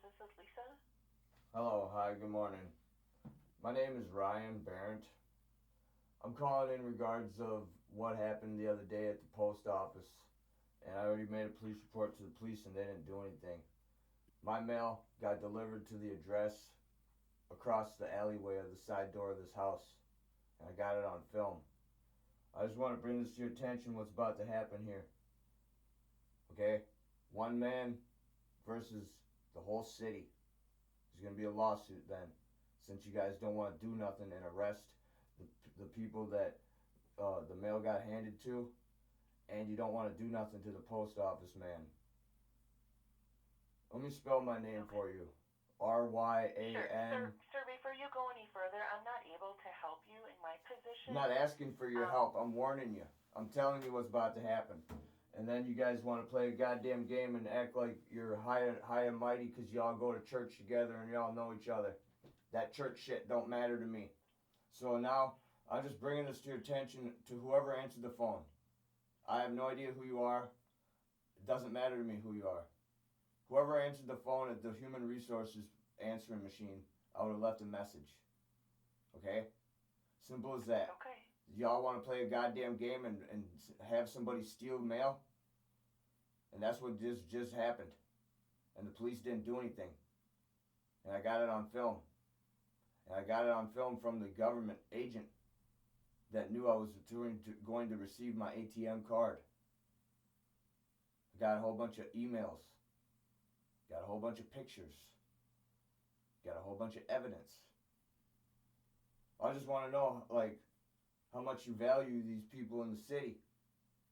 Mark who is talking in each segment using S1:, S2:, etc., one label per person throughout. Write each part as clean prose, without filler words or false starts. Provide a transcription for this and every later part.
S1: This is Lisa.
S2: Hello, hi, good morning. My name is Ryan Barrett. I'm calling in regards of what happened the other day at the post office, and I already made a police report to the police and they didn't do anything. My mail got delivered to the address across the alleyway of the side door of this house, and I got it on film. I just want to bring this to your attention what's about to happen here. Okay? One man versus the whole city. There's going to be a lawsuit then, since you guys don't want to do nothing and arrest the people that the mail got handed to, and you don't want to do nothing to the post office man. Let me spell my name
S1: Okay.
S2: for you. R Y
S1: Sure.
S2: A
S1: Sir,
S2: N.
S1: sir, before you go any further, I'm not able to help you in my
S2: I'm
S1: position.
S2: not asking for your
S1: Um,
S2: help. I'm warning you. I'm telling you what's about to happen. And then you guys want to play a goddamn game and act like you're high and mighty because y'all go to church together and y'all know each other. That church shit don't matter to me. So now I'm just bringing this to your attention to whoever answered the phone. I have no idea who you are. It doesn't matter to me who you are. Whoever answered the phone at the human resources answering machine, I would have left a message. Okay? Simple as that.
S1: okay.
S2: Y'all want to play a goddamn game and have somebody steal mail? And that's what just happened. And the police didn't do anything. And I got it on film. And I got it on film from the government agent that knew I was going to receive my ATM card. I got a whole bunch of emails, got a whole bunch of pictures, got a whole bunch of evidence. I just want to know, like, how much you value these people in the city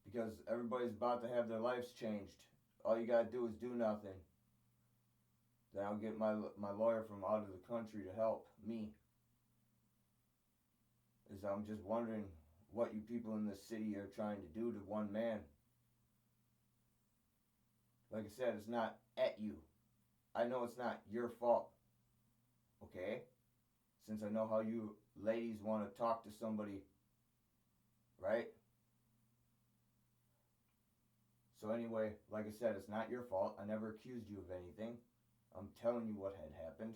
S2: because everybody's about to have their lives changed. All you gotta do is do nothing. Then I'll get my lawyer from out of the country to help me. I'm just wondering what you people in this city are trying to do to one man. Like I said, it's not at you. I know it's not your fault, okay? Since I know how you ladies want to talk to somebody, right? So anyway, like I said, it's not your fault. I never accused you of anything. I'm telling you what had happened.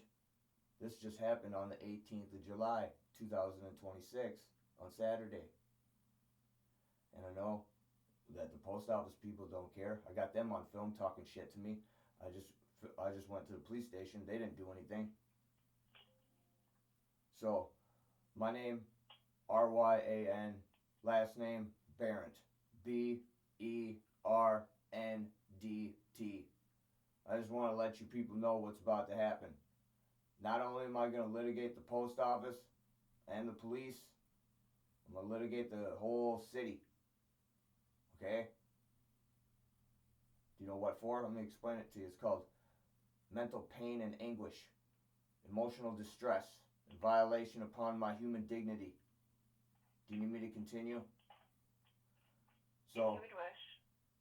S2: This just happened on the 18th of July, 2026, on Saturday. And I know that the post office people don't care. I got them on film talking shit to me. I just I just went to the police station. They didn't do anything. So, my name Ryan, last name Barrett. Berndt. I just want to let you people know what's about to happen. Not only am I going to litigate the post office and the police, I'm going to litigate the whole city. Okay? Do you know what for? Let me explain it to you. It's called mental pain and anguish, emotional distress, and violation upon my human dignity. Do you need me to continue?
S1: If you
S2: So,
S1: would wish.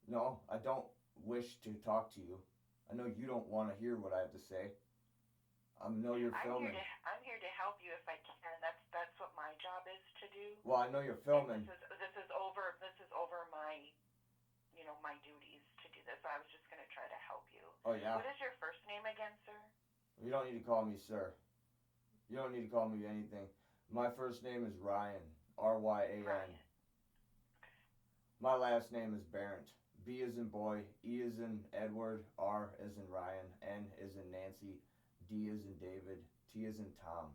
S2: no, I don't wish to talk to you. I know you don't want to hear what I have to say. I know you're filming.
S1: I'm here to help you if I can. That's what my job is to do.
S2: Well, I know you're
S1: And
S2: filming.
S1: this is over my my duties to do this. I was just going to try to help you.
S2: Oh, yeah?
S1: What is your first name again, sir?
S2: You don't need to call me sir. You don't need to call me anything. My first name is Ryan. Ryan.
S1: Ryan. Okay.
S2: My last name is Barrett. B is in boy, E is in Edward, R is in Ryan, N is in Nancy, D is in David, T is in Tom.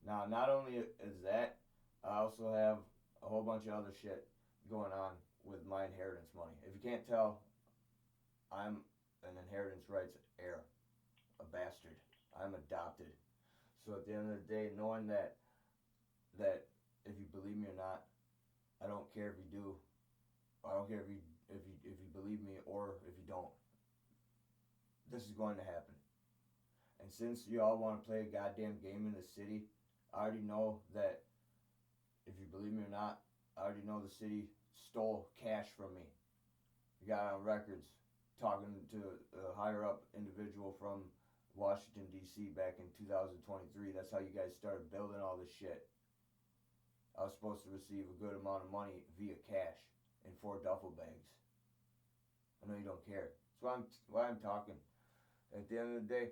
S2: Now, not only is that, I also have a whole bunch of other shit going on with my inheritance money. If you can't tell, I'm an inheritance rights heir, a bastard. I'm adopted. So at the end of the day, knowing that if you believe me or not, I don't care if you do. I don't care if you believe me or if you don't. This is going to happen. And since you all want to play a goddamn game in the city, I already know that if you believe me or not, I already know the city stole cash from me. You got on records talking to a higher up individual from Washington D.C. back in 2023. That's how you guys started building all this shit. I was supposed to receive a good amount of money via cash in 4 duffel bags. I know you don't care. That's why I'm talking. At the end of the day,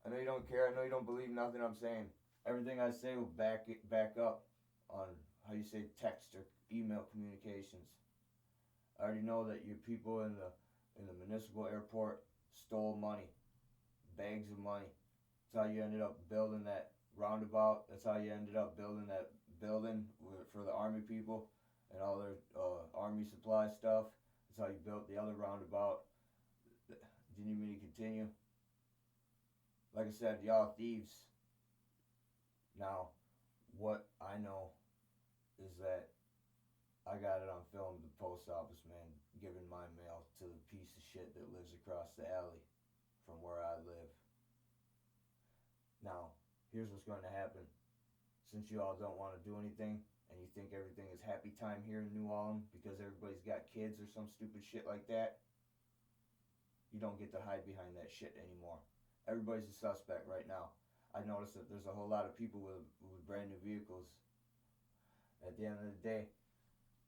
S2: I know you don't care. I know you don't believe nothing I'm saying. Everything I say will back up on how you say text or email communications. I already know that your people in the municipal airport stole money, bags of money. That's how you ended up building that roundabout. That's how you ended up building that building for the army people and all their army supply stuff. That's how you built the other roundabout. Do you need me to continue? Like I said, y'all thieves. Now, what I know is that I got it on film, the post office man giving my mail to the piece of shit that lives across the alley from where I live. Now, here's what's going to happen. Since you all don't want to do anything and you think everything is happy time here in New Ulm because everybody's got kids or some stupid shit like that, you don't get to hide behind that shit anymore. Everybody's a suspect right now. I noticed that there's a whole lot of people with brand new vehicles. At the end of the day,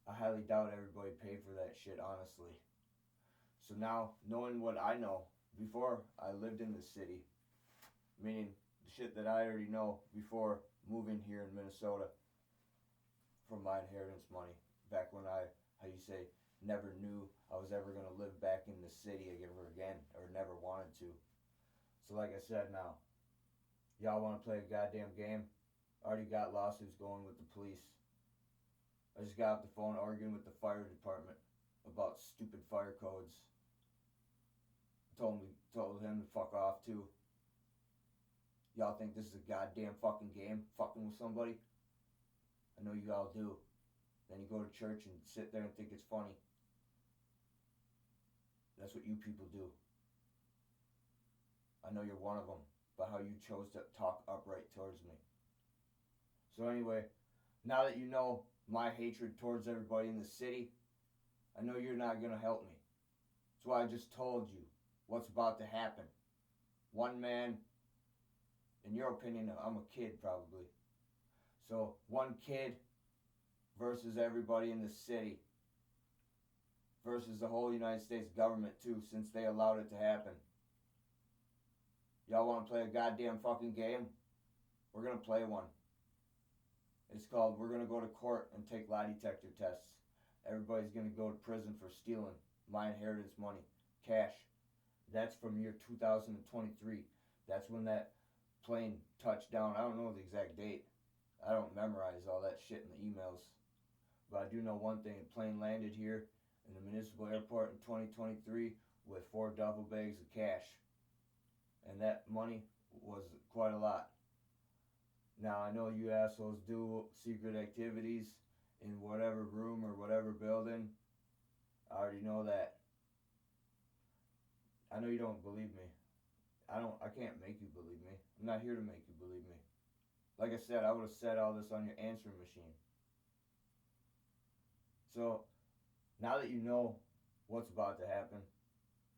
S2: I highly doubt everybody paid for that shit, honestly. So now, knowing what I know, before I lived in the city, meaning the shit that I already know before moving here in Minnesota from my inheritance money, back when I, how you say, never knew I was ever going to live back in the city ever again, or never wanted to. So like I said now, y'all want to play a goddamn game? I already got lawsuits going with the police. I just got off the phone arguing with the fire department about stupid fire codes. Told him to fuck off too. Y'all think this is a goddamn fucking game, fucking with somebody? I know you all do. Then you go to church and sit there and think it's funny. That's what you people do. I know you're one of them, but how you chose to talk upright towards me. So anyway, now that you know my hatred towards everybody in the city, I know you're not going to help me. That's why I just told you what's about to happen. One man, in your opinion, I'm a kid probably. So one kid versus everybody in the city versus the whole United States government too, since they allowed it to happen. Y'all want to play a goddamn fucking game? We're going to play one. It's called, we're going to go to court and take lie detector tests. Everybody's going to go to prison for stealing my inheritance money, cash. That's from year 2023. That's when that plane touched down. I don't know the exact date. I don't memorize all that shit in the emails. But I do know one thing. The plane landed here in the municipal airport in 2023 with 4 duffel bags of cash. And that money was quite a lot. Now, I know you assholes do secret activities in whatever room or whatever building. I already know that. I know you don't believe me. I can't make you believe me. I'm not here to make you believe me. Like I said, I would have said all this on your answering machine. So, now that you know what's about to happen,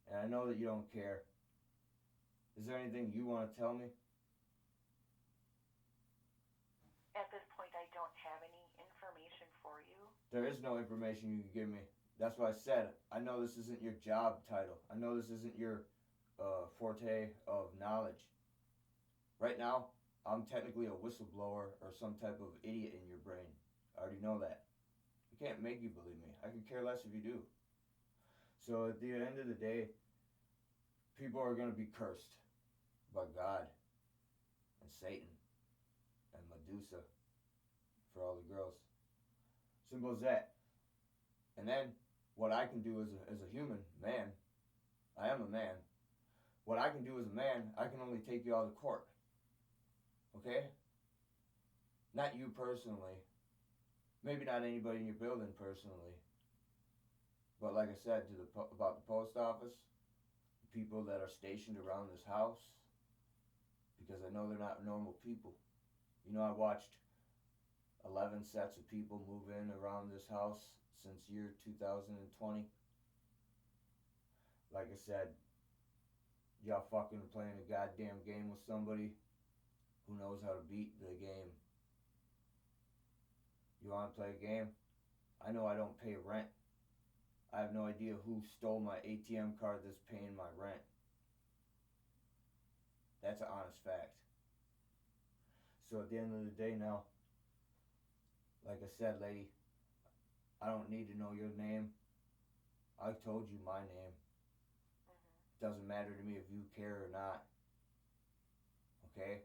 S2: and I know that you don't care, is there anything you want to tell me?
S1: At this point, I don't have any information for you.
S2: There is no information you can give me. That's what I said. I know this isn't your job title. I know this isn't your forte of knowledge. Right now, I'm technically a whistleblower or some type of idiot in your brain. I already know that. I can't make you believe me. I could care less if you do. So at the end of the day, people are going to be cursed by God and Satan and Medusa for all the girls. Simple as that. And then what I can do as a human man, I am a man. What I can do as a man, I can only take you out of court. Okay? Not you personally. Maybe not anybody in your building personally. But like I said about the post office, the people that are stationed around this house, because I know they're not normal people. You know, I watched 11 sets of people move in around this house since year 2020. Like I said, y'all fucking playing a goddamn game with somebody who knows how to beat the game. You want to play a game? I know I don't pay rent. I have no idea who stole my ATM card that's paying my rent. That's That's an honest fact. So at the end of the day now, like I said, lady, I don't need to know your name. I told you my name. Doesn't matter to me if you care or not. Okay?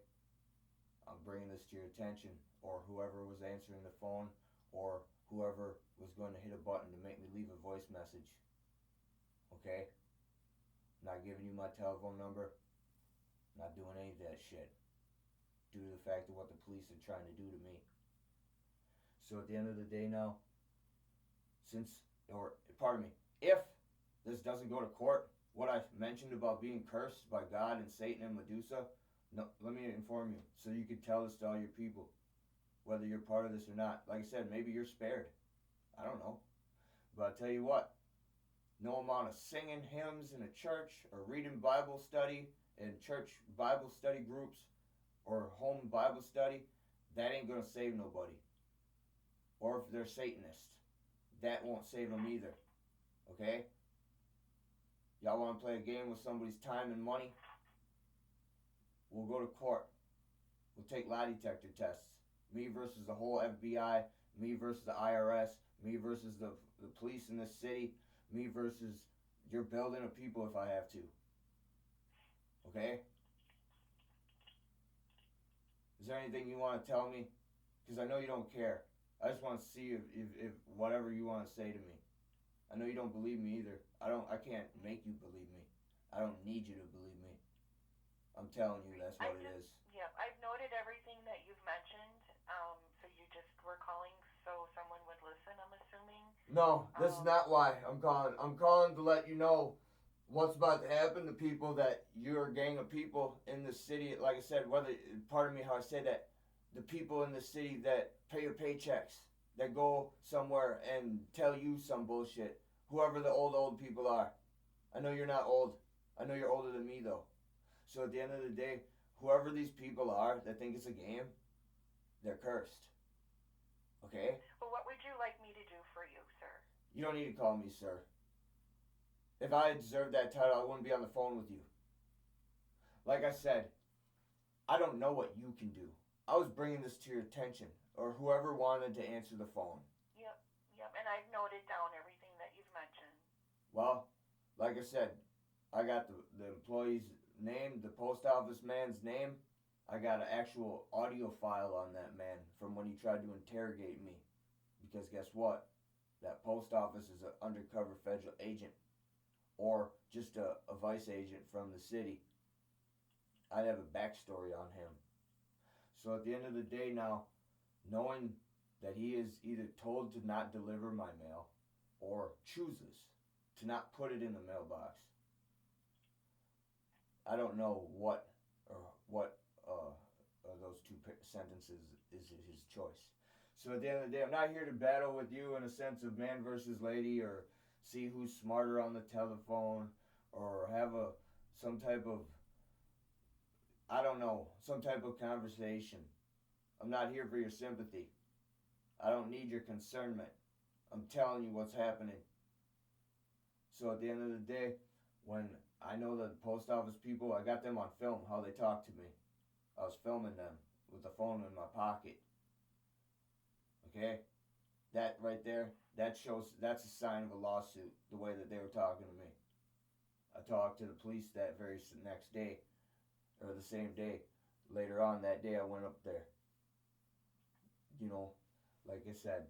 S2: I'm bringing this to your attention, or whoever was answering the phone, or whoever was going to hit a button to make me leave a voice message. Okay? Not giving you my telephone number. Not doing any of that shit. Due to the fact of what the police are trying to do to me. So at the end of the day now, if this doesn't go to court, what I mentioned about being cursed by God and Satan and Medusa, no, let me inform you, so you can tell this to all your people, whether you're part of this or not. Like I said, maybe you're spared. I don't know. But I'll tell you what, no amount of singing hymns in a church or reading Bible study in church Bible study groups or home Bible study, that ain't going to save nobody. Or if they're Satanists, that won't save them either. Okay? Y'all want to play a game with somebody's time and money? We'll go to court. We'll take lie detector tests. Me versus the whole FBI. Me versus the IRS. Me versus the police in this city. Me versus your building of people if I have to. Okay? Is there anything you want to tell me? Because I know you don't care. I just want to see if whatever you want to say to me. I know you don't believe me either. I can't make you believe me. I don't need you to believe me. I'm telling you, that's what it is.
S1: Yeah, I've noted everything that you've mentioned. So you just were calling so someone would listen, I'm assuming?
S2: No, this is not why I'm calling. I'm calling to let you know what's about to happen to people that you're a gang of people in the city. Like I said, pardon me how I say that, the people in the city that pay your paychecks, that go somewhere and tell you some bullshit. Whoever the old people are. I know you're not old. I know you're older than me though. So at the end of the day, whoever these people are that think it's a game, they're cursed. Okay?
S1: Well, what would you like me to do for you, sir?
S2: You don't need to call me sir. If I deserved that title, I wouldn't be on the phone with you. Like I said, I don't know what you can do. I was bringing this to your attention, or whoever wanted to answer the phone.
S1: Yep, and I've noted down everything that you've mentioned.
S2: Well, like I said, I got the employee's name, the post office man's name. I got an actual audio file on that man from when he tried to interrogate me. Because guess what? That post office is an undercover federal agent. Or just a vice agent from the city. I'd have a backstory on him. So at the end of the day now, knowing that he is either told to not deliver my mail or chooses to not put it in the mailbox, I don't know what those two sentences is his choice. So at the end of the day, I'm not here to battle with you in a sense of man versus lady or see who's smarter on the telephone or have some type of conversation. I'm not here for your sympathy. I don't need your concernment. I'm telling you what's happening. So at the end of the day, when I know the post office people, I got them on film, how they talk to me. I was filming them with the phone in my pocket. Okay? That right there, that's a sign of a lawsuit, the way that they were talking to me. I talked to the police that very next day, or the same day. Later on that day, I went up there. You know, like I said,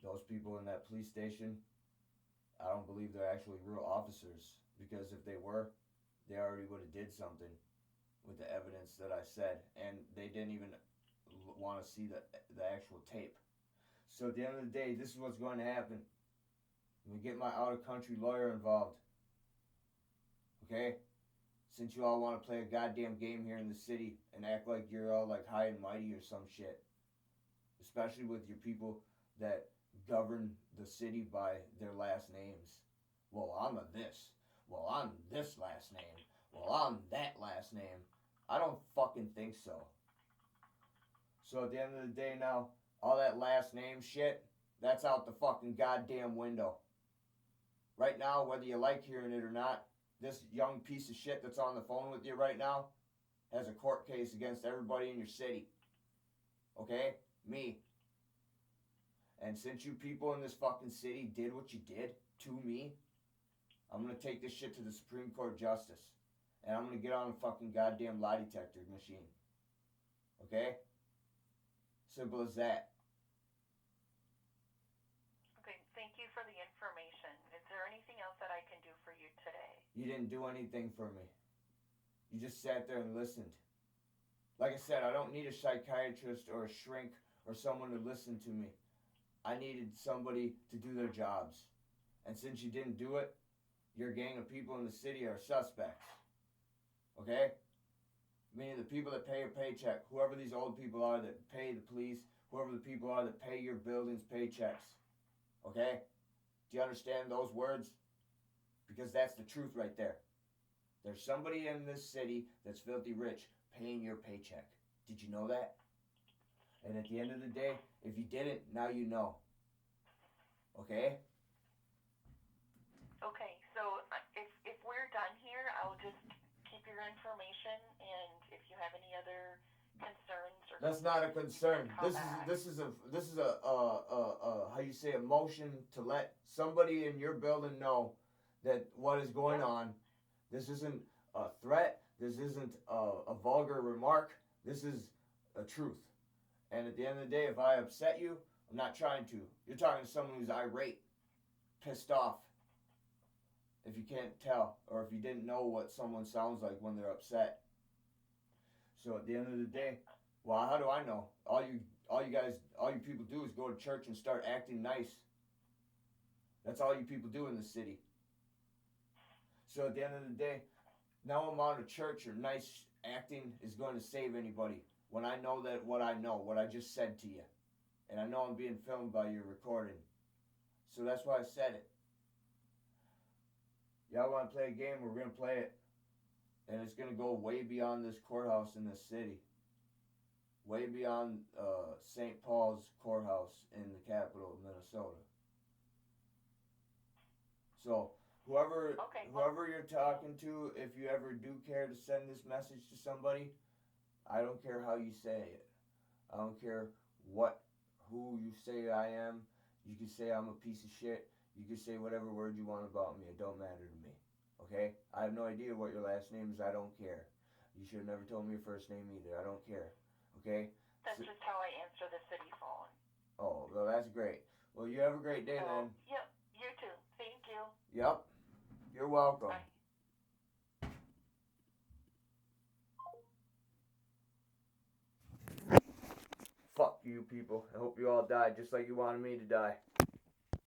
S2: those people in that police station, I don't believe they're actually real officers. Because if they were, they already would have did something with the evidence that I said. And they didn't even want to see the actual tape. So at the end of the day, this is what's going to happen. We get my out-of-country lawyer involved. Okay? Since you all want to play a goddamn game here in the city and act like you're all like high and mighty or some shit. Especially with your people that govern the city by their last names. Well, I'm a this. Well, I'm this last name. Well, I'm that last name. I don't fucking think so. So at the end of the day now, all that last name shit, that's out the fucking goddamn window. Right now, whether you like hearing it or not, this young piece of shit that's on the phone with you right now, has a court case against everybody in your city. Okay? Me. And since you people in this fucking city did what you did to me, I'm gonna take this shit to the Supreme Court Justice. And I'm gonna get on a fucking goddamn lie detector machine. Okay? Simple as that.
S1: Okay, thank you for the information. Is there anything else that I can do for you today?
S2: You didn't do anything for me. You just sat there and listened. Like I said, I don't need a psychiatrist or a shrink or someone to listen to me. I needed somebody to do their jobs. And since you didn't do it, your gang of people in the city are suspects. Okay? Meaning the people that pay your paycheck, whoever these old people are that pay the police, whoever the people are that pay your building's paychecks. Okay? Do you understand those words? Because that's the truth right there. There's somebody in this city that's filthy rich paying your paycheck. Did you know that? And at the end of the day, if you didn't, now you know. Okay?
S1: Okay, so if we're done here, I'll just keep your information, and if you have any other concerns or
S2: That's not a concern.
S1: call back.
S2: This is a how you say, a motion to let somebody in your building know that what is going on. This isn't a threat. This isn't a vulgar remark. This is a truth. And at the end of the day, if I upset you, I'm not trying to. You're talking to someone who's irate, pissed off. If you can't tell, or if you didn't know what someone sounds like when they're upset. So at the end of the day, well, how do I know? All you people do is go to church and start acting nice. That's all you people do in the city. So at the end of the day, no amount of church or nice acting is going to save anybody. When I know that what I just said to you. And I know I'm being filmed by your recording. So that's why I said it. Y'all want to play a game, we're going to play it. And it's going to go way beyond this courthouse in this city. Way beyond St. Paul's courthouse in the capital of Minnesota. So, whoever you're talking to, if you ever do care to send this message to somebody, I don't care how you say it. I don't care who you say I am. You can say I'm a piece of shit. You can say whatever word you want about me. It don't matter to me. Okay? I have no idea what your last name is. I don't care. You should have never told me your first name either. I don't care. Okay?
S1: That's just how I answer the city phone.
S2: Oh, well, that's great. Well, you have a great day then.
S1: Yep, you too. Thank you.
S2: Yep. You're welcome.
S1: Bye.
S2: Fuck you people. I hope you all die just like you wanted me to die.